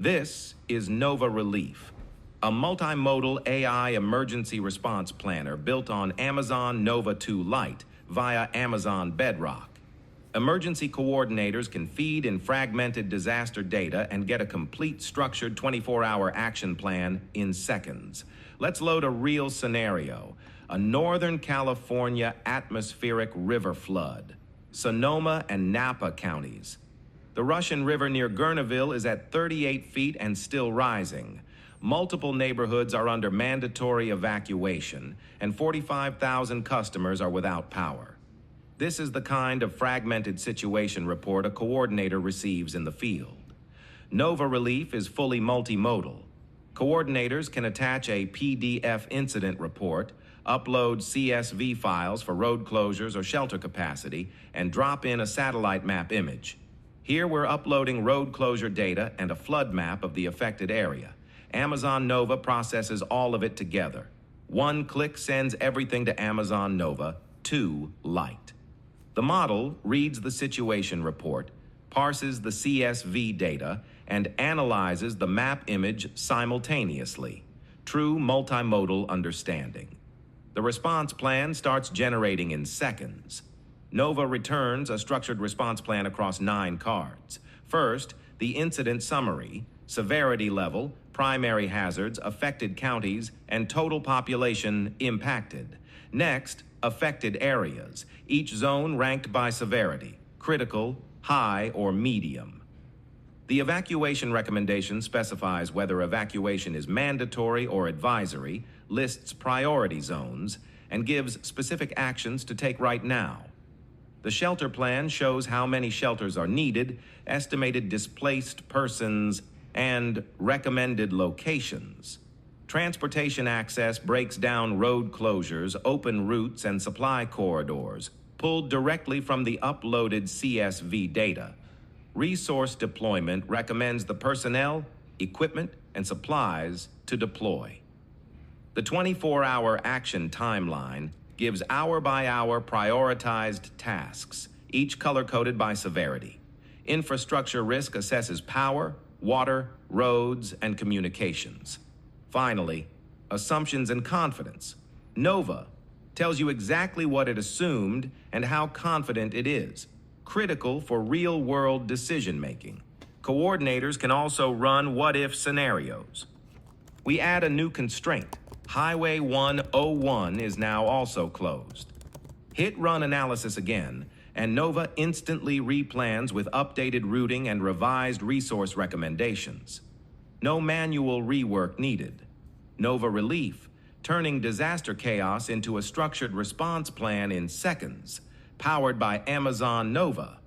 This is NovaRelief, a multimodal AI emergency response planner built on Amazon Nova 2 Lite via Amazon Bedrock. Emergency coordinators can feed in fragmented disaster data and get a complete structured 24-hour action plan in seconds. Let's load a real scenario: a Northern California atmospheric river flood, Sonoma and Napa counties. The Russian River near Gurneville is at 38 feet and still rising. Multiple neighborhoods are under mandatory evacuation, and 45,000 customers are without power. This is the kind of fragmented situation report a coordinator receives in the field. NovaRelief is fully multimodal. Coordinators can attach a PDF incident report, upload CSV files for road closures or shelter capacity, and drop in a satellite map image. Here we're uploading road closure data and a flood map of the affected area. Amazon Nova processes all of it together. One click sends everything to Amazon Nova 2 Lite. The model reads the situation report, parses the CSV data, and analyzes the map image simultaneously. True multimodal understanding. The response plan starts generating in seconds. Nova returns a structured response plan across 9 cards. First, the incident summary, severity level, primary hazards, affected counties, and total population impacted. Next, affected areas, each zone ranked by severity, critical, high, or medium. The evacuation recommendation specifies whether evacuation is mandatory or advisory, lists priority zones, and gives specific actions to take right now. The shelter plan shows how many shelters are needed, estimated displaced persons, and recommended locations. Transportation access breaks down road closures, open routes, and supply corridors, pulled directly from the uploaded CSV data. Resource deployment recommends the personnel, equipment, and supplies to deploy. The 24-hour action timeline gives hour-by-hour prioritized tasks, each color-coded by severity. Infrastructure risk assesses power, water, roads, and communications. Finally, assumptions and confidence. Nova tells you exactly what it assumed and how confident it is, critical for real-world decision-making. Coordinators can also run what-if scenarios. We add a new constraint. Highway 101 is now also closed. Hit run analysis again, and Nova instantly replans with updated routing and revised resource recommendations. No manual rework needed. NovaRelief, turning disaster chaos into a structured response plan in seconds, powered by Amazon Nova.